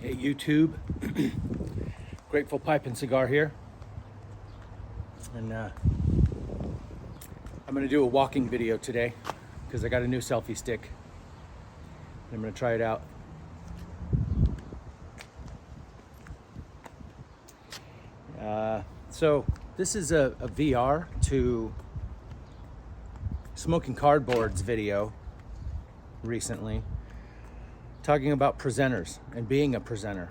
Hey YouTube, Grateful Pipe and Cigar here, and I'm going to do a walking video today because I got a new selfie stick. I'm going to try it out. So this is a VR to SmokingCardboard's video recently, talking about presenters and being a presenter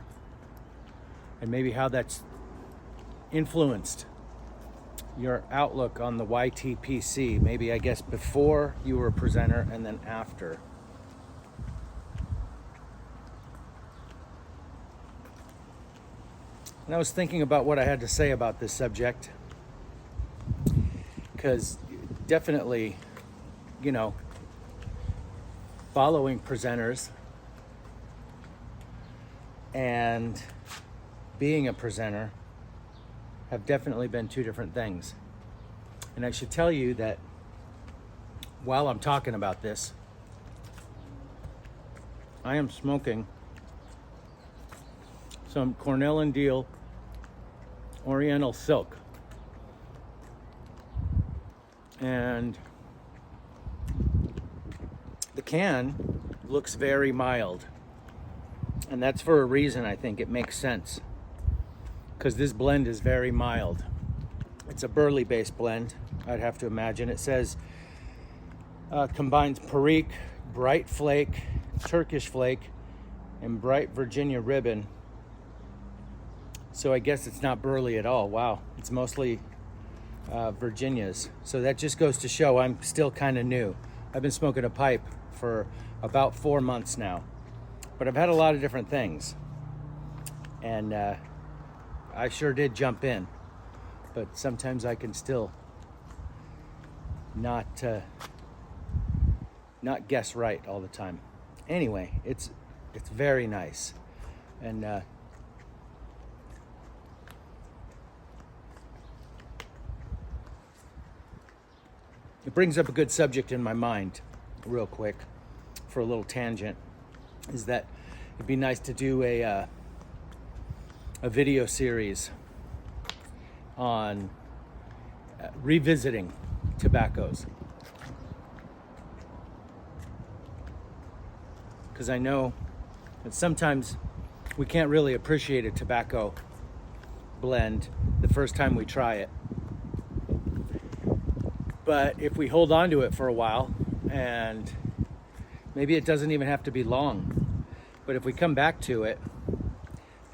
and maybe how that's influenced your outlook on the YTPC, maybe I guess before you were a presenter and then after. And I was thinking about what I had to say about this subject, because definitely, you know, following presenters and being a presenter have definitely been two different things. And I should tell you that while I'm talking about this, I am smoking some Cornell and Deal Oriental Silk. And the can looks very mild. And that's for a reason. I think it makes sense, because this blend is very mild. It's a burley based blend, I'd have to imagine. It says combines Perique, Bright Flake, Turkish Flake, and Bright Virginia Ribbon. So I guess it's not burley at all. Wow, it's mostly Virginias. So that just goes to show I'm still kind of new. I've been smoking a pipe for about 4 months now, but I've had a lot of different things, and I sure did jump in, but sometimes I can still not guess right all the time. Anyway, it's very nice, and it brings up a good subject in my mind real quick for a little tangent, is that it'd be nice to do a video series on revisiting tobaccos, because I know that sometimes we can't really appreciate a tobacco blend the first time we try it. But if we hold on to it for a while, and maybe it doesn't even have to be long, but if we come back to it,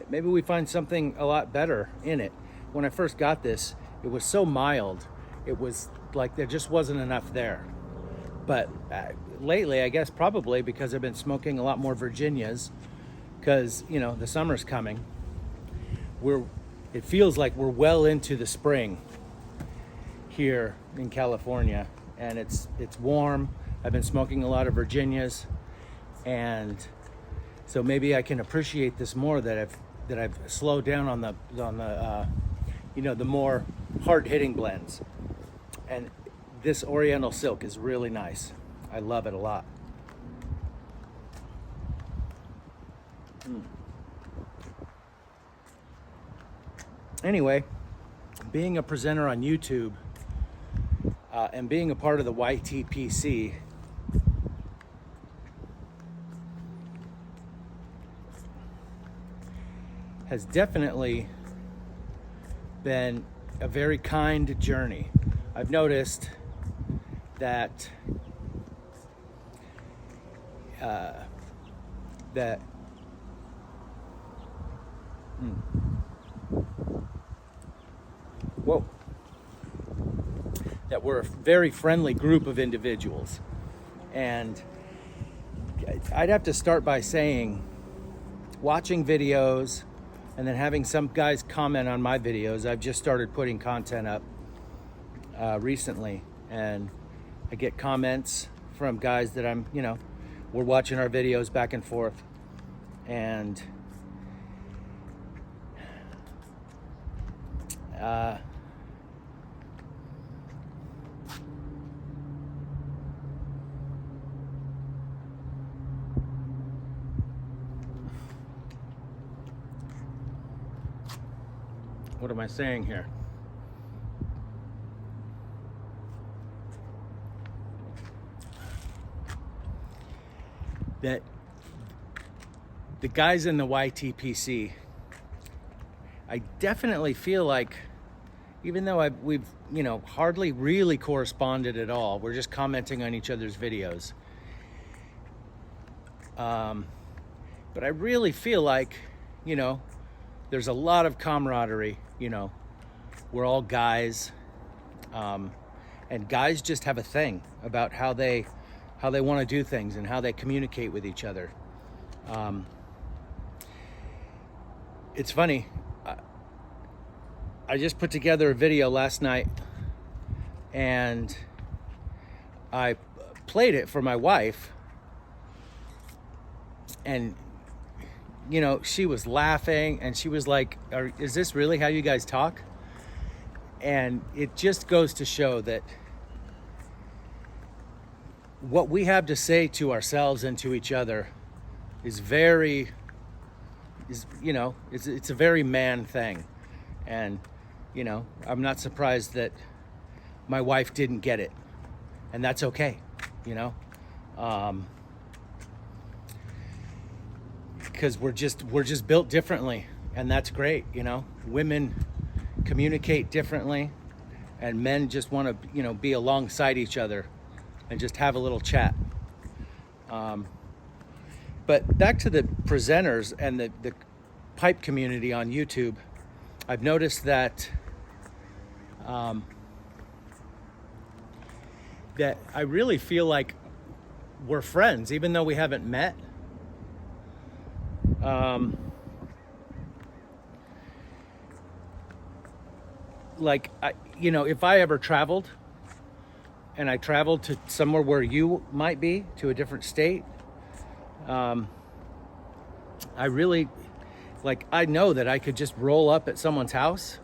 maybe we find something a lot better in it. When I first got this, it was so mild, it was like there just wasn't enough there. But lately, I guess probably because I've been smoking a lot more Virginias, because, you know, the summer's coming. It feels like we're well into the spring here in California, and it's warm. I've been smoking a lot of Virginias, and so maybe I can appreciate this more, that I've slowed down on the you know, the more hard-hitting blends. And this Oriental Silk is really nice. I love it a lot. Anyway, being a presenter on YouTube and being a part of the YTPC has definitely been a very kind journey. I've noticed that that we're a very friendly group of individuals. And I'd have to start by saying, watching videos and then having some guys comment on my videos. I've just started putting content up recently, and I get comments from guys that we're watching our videos back and forth, and what am I saying here? That the guys in the YTPC, I definitely feel like, even though we've hardly really corresponded at all, we're just commenting on each other's videos. But I really feel like, there's a lot of camaraderie. We're all guys, and guys just have a thing about how they want to do things and how they communicate with each other. It's funny. I just put together a video last night, and I played it for my wife, and she was laughing, and she was like, is this really how you guys talk? And it just goes to show that what we have to say to ourselves and to each other is it's a very man thing. And I'm not surprised that my wife didn't get it, and that's okay. Because we're just built differently, and that's great. Women communicate differently, and men just want to be alongside each other and just have a little chat. But back to the presenters and the pipe community on YouTube, I've noticed that that I really feel like we're friends, even though we haven't met. If I ever traveled, and I traveled to somewhere where you might be, to a different state, I really, I know that I could just roll up at someone's house.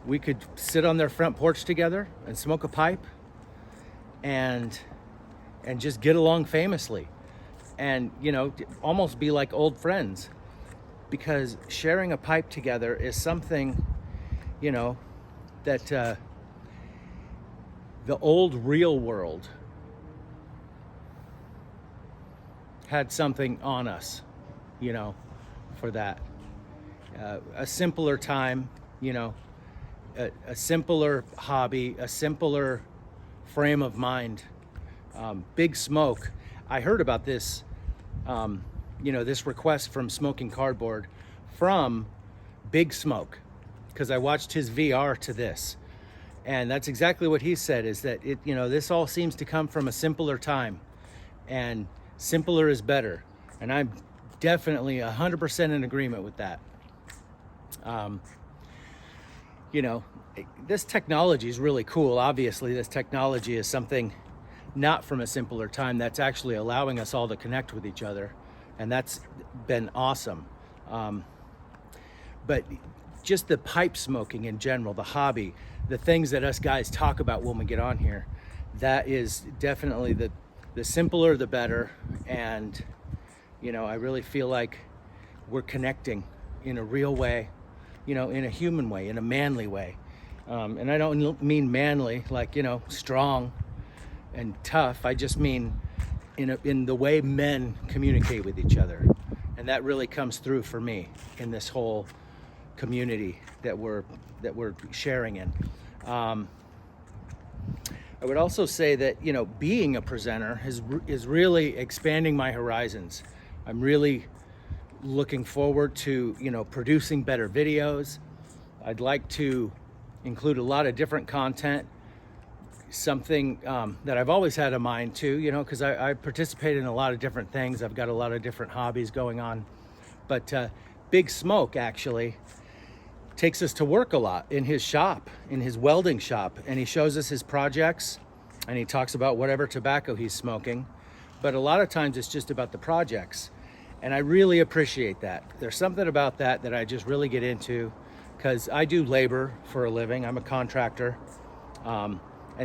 We could sit on their front porch together and smoke a pipe and just get along famously, and almost be like old friends, because sharing a pipe together is something that the old real world had something on us, for that. A simpler time, a simpler hobby, a simpler frame of mind. Big Smoke, I heard about this, this request from SmokingCardboard from Big Smoke, because I watched his VR to this. And that's exactly what he said, is that this all seems to come from a simpler time, and simpler is better. And I'm definitely 100% in agreement with that. This technology is really cool. Obviously, this technology is something not from a simpler time that's actually allowing us all to connect with each other. And that's been awesome. But just the pipe smoking in general, the hobby, the things that us guys talk about when we get on here, that is definitely the simpler, the better. And, I really feel like we're connecting in a real way, in a human way, in a manly way. And I don't mean manly, strong and tough. I just mean in the way men communicate with each other. And that really comes through for me in this whole community that we're sharing in. I would also say that being a presenter is really expanding my horizons. I'm really looking forward to producing better videos. I'd like to include a lot of different content, something that I've always had in mind too, because I participate in a lot of different things. I've got a lot of different hobbies going on. But Big Smoke actually takes us to work a lot in his shop, in his welding shop, and he shows us his projects, and he talks about whatever tobacco he's smoking. But a lot of times it's just about the projects, and I really appreciate that. There's something about that I just really get into, because I do labor for a living. I'm a contractor, and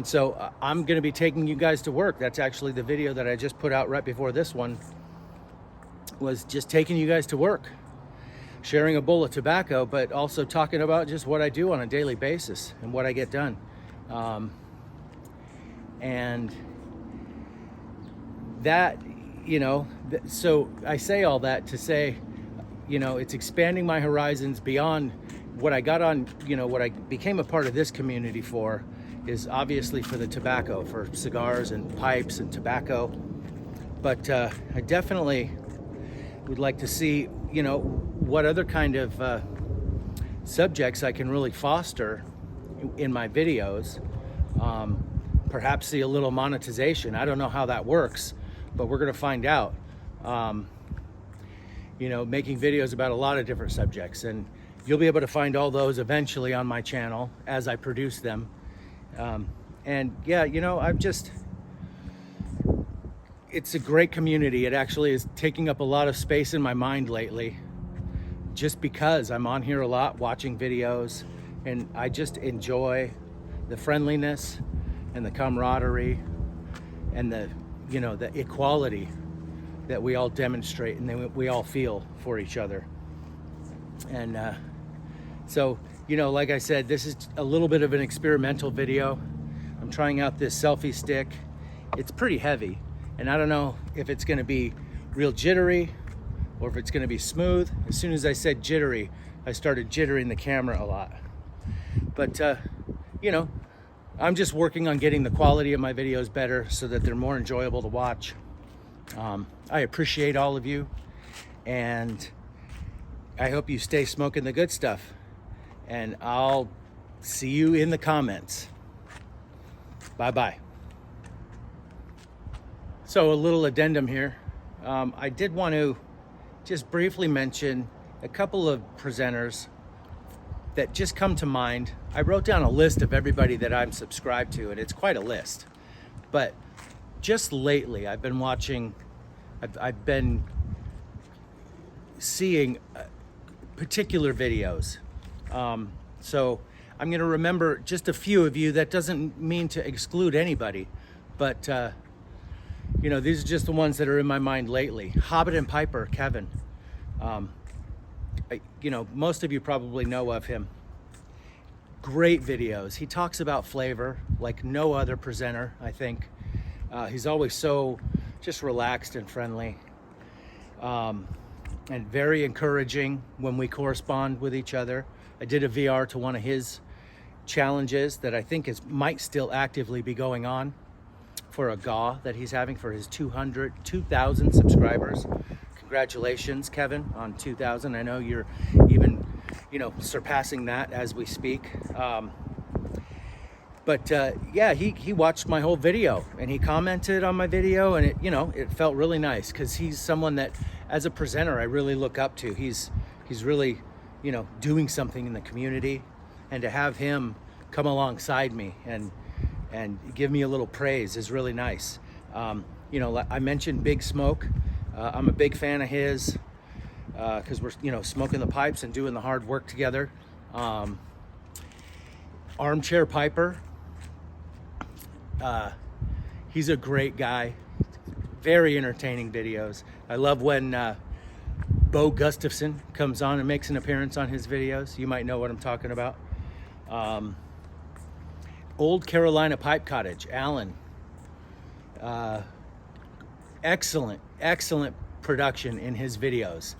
so I'm going to be taking you guys to work. That's actually the video that I just put out right before this one, was just taking you guys to work, sharing a bowl of tobacco, but also talking about just what I do on a daily basis and what I get done. And that, so I say all that to say, it's expanding my horizons beyond what I got on, what I became a part of this community for is obviously for the tobacco, for cigars and pipes and tobacco. But I definitely would like to see, what other kind of subjects I can really foster in my videos. Perhaps see a little monetization. I don't know how that works, but we're going to find out. Making videos about a lot of different subjects, and you'll be able to find all those eventually on my channel as I produce them. It's a great community. It actually is taking up a lot of space in my mind lately, just because I'm on here a lot watching videos, and I just enjoy the friendliness and the camaraderie and the equality that we all demonstrate and that we all feel for each other. And so, like I said, this is a little bit of an experimental video. I'm trying out this selfie stick. It's pretty heavy, and I don't know if it's gonna be real jittery or if it's gonna be smooth. As soon as I said jittery, I started jittering the camera a lot. But, I'm just working on getting the quality of my videos better so that they're more enjoyable to watch. I appreciate all of you, and I hope you stay smoking the good stuff, and I'll see you in the comments. Bye-bye. So a little addendum here. I did want to just briefly mention a couple of presenters that just come to mind. I wrote down a list of everybody that I'm subscribed to, and it's quite a list. But just lately, I've been seeing particular videos. So I'm gonna remember just a few of you. That doesn't mean to exclude anybody, but these are just the ones that are in my mind lately. Hobbit and Piper, Kevin. Most of you probably know of him. Great videos. He talks about flavor like no other presenter, I think. He's always so just relaxed and friendly, and very encouraging when we correspond with each other. I did a VR to one of his challenges that I think might still actively be going on for a GAW that he's having for his 2,000 subscribers. Congratulations, Kevin, on 2,000. I know you're even, surpassing that as we speak. He watched my whole video and he commented on my video, and it felt really nice because he's someone that, as a presenter, I really look up to. He's really, doing something in the community, and to have him come alongside me and give me a little praise is really nice. I mentioned Big Smoke. I'm a big fan of his because we're smoking the pipes and doing the hard work together. Armchair Piper, he's a great guy, very entertaining videos. I love when Bo Gustafson comes on and makes an appearance on his videos. You might know what I'm talking about. Old Carolina Pipe Cottage, Alan. Excellent production in his videos,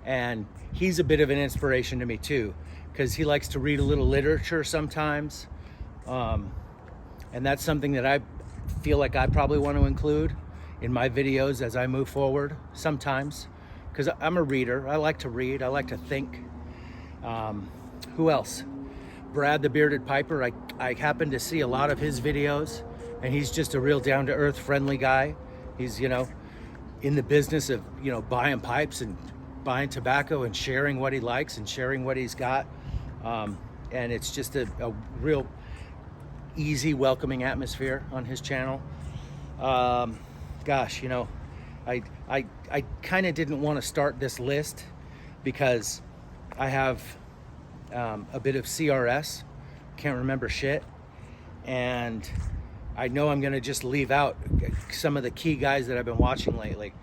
and he's a bit of an inspiration to me too, because he likes to read a little literature sometimes, and that's something that I feel like I probably want to include in my videos as I move forward sometimes, because I'm a reader. I like to read, I like to think. Who else? Brad the Bearded Piper. I happen to see a lot of his videos, and he's just a real down-to-earth, friendly guy. He's, in the business of, buying pipes and buying tobacco and sharing what he likes and sharing what he's got. And it's just a real easy, welcoming atmosphere on his channel. I kind of didn't want to start this list because I have a bit of CRS, can't remember shit, and I know I'm gonna just leave out some of the key guys that I've been watching lately.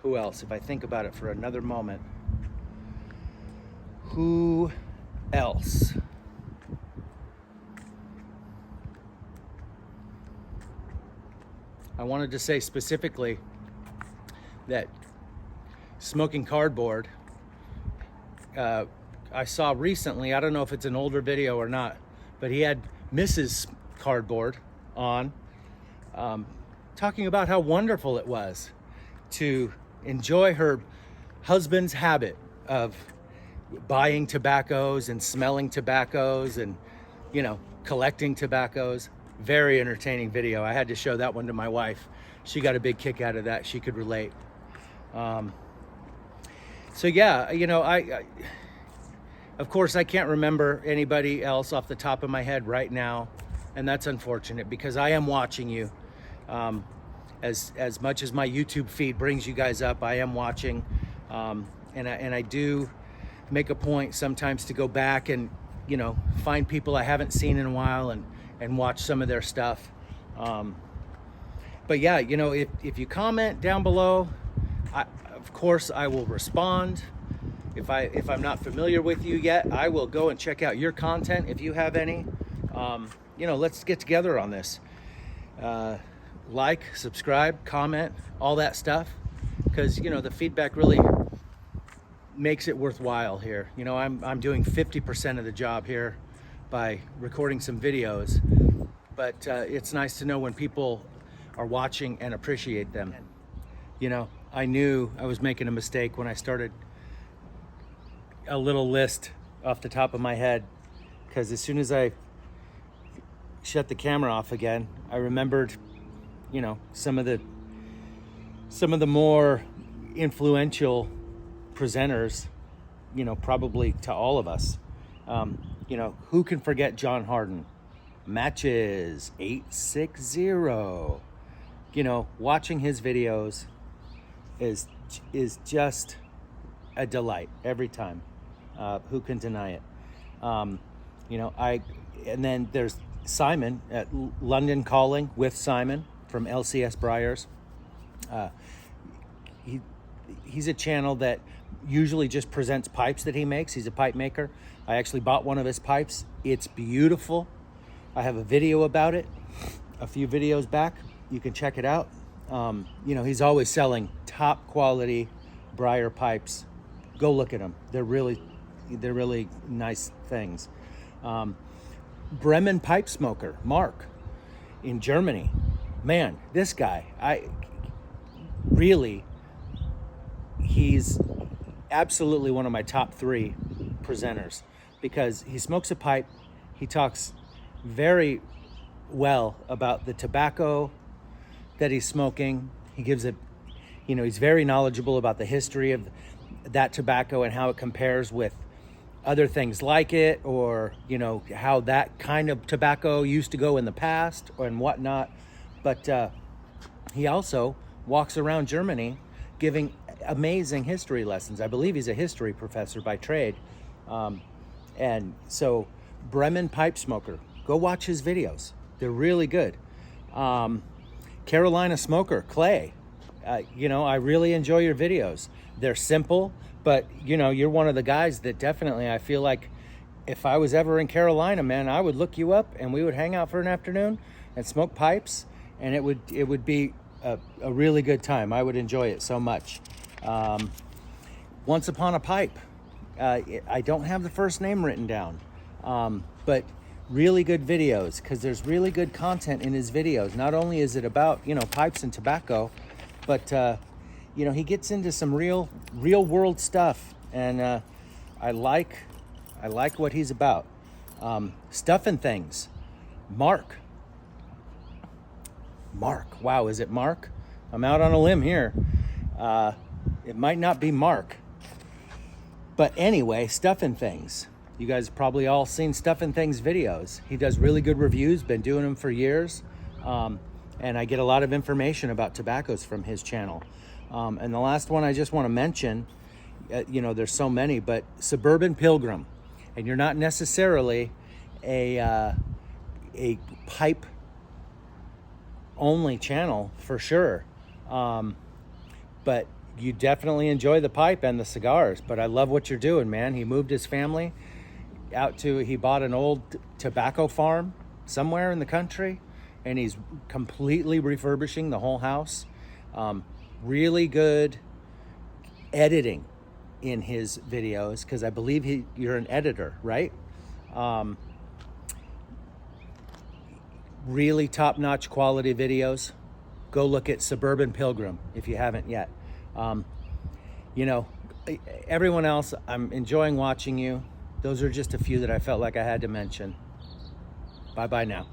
Who else? If I think about it for another moment. Who else? I wanted to say specifically that Smoking Cardboard, I saw recently, I don't know if it's an older video or not, but he had Mrs. Cardboard on, talking about how wonderful it was to enjoy her husband's habit of buying tobaccos and smelling tobaccos and, you know, collecting tobaccos. Very entertaining video. I had to show that one to my wife. She got a big kick out of that. She could relate. So yeah, you know, I of course I can't remember anybody else off the top of my head right now, and that's unfortunate because I am watching you. As much as my YouTube feed brings you guys up, I am watching, and I do make a point sometimes to go back and, you know, find people I haven't seen in a while and watch some of their stuff. But yeah, you know, if you comment down below, of course I will respond. If I'm not familiar with you yet, I will go and check out your content if you have any. You know, let's get together on this. Like, subscribe, comment, all that stuff, because, you know, the feedback really makes it worthwhile here. You know, I'm doing 50% of the job here by recording some videos, but it's nice to know when people are watching and appreciate them. You know, I knew I was making a mistake when I started a little list off the top of my head, because as soon as I shut the camera off again, I remembered, you know, some of the more influential presenters, you know, probably to all of us. You know, who can forget John Harden? Matches 860. You know, watching his videos is just a delight every time. Who can deny it? You know, and then there's Simon at London Calling with Simon from LCS Briars. He's a channel that usually just presents pipes that he makes. He's a pipe maker. I actually bought one of his pipes. It's beautiful. I have a video about it a few videos back. You can check it out. You know, he's always selling top quality briar pipes. Go look at them. They're really nice things. Bremen pipe smoker, Mark, in Germany. Man, this guy, he's absolutely one of my top 3 presenters, because he smokes a pipe. He talks very well about the tobacco that he's smoking. He gives it, you know, he's very knowledgeable about the history of that tobacco and how it compares with other things like it, or, you know, how that kind of tobacco used to go in the past and whatnot. But he also walks around Germany giving amazing history lessons. I believe he's a history professor by trade. And so Bremen pipe smoker, go watch his videos. They're really good. Carolina smoker, Clay. You know, I really enjoy your videos. They're simple, but, you know, you're one of the guys that definitely, I feel like if I was ever in Carolina, man, I would look you up and we would hang out for an afternoon and smoke pipes, and it would be a really good time. I would enjoy it so much. Once Upon a Pipe. I don't have the first name written down, but really good videos, because there's really good content in his videos. Not only is it about, you know, pipes and tobacco, but you know, he gets into some real world stuff, and I like what he's about. Stuff and Things, Mark. Wow, is it Mark? I'm out on a limb here. It might not be Mark. But anyway, Stuff and Things. You guys have probably all seen Stuff and Things videos. He does really good reviews, been doing them for years. And I get a lot of information about tobaccos from his channel. And the last one I just want to mention, you know, there's so many, but Suburban Pilgrim. And you're not necessarily a pipe only channel for sure. But you definitely enjoy the pipe and the cigars, but I love what you're doing, man. He moved his family he bought an old tobacco farm somewhere in the country, and he's completely refurbishing the whole house. Really good editing in his videos, because I believe you're an editor, right? Really top-notch quality videos. Go look at Suburban Pilgrim if you haven't yet. You know, everyone else, I'm enjoying watching you. Those are just a few that I felt like I had to mention. Bye-bye now.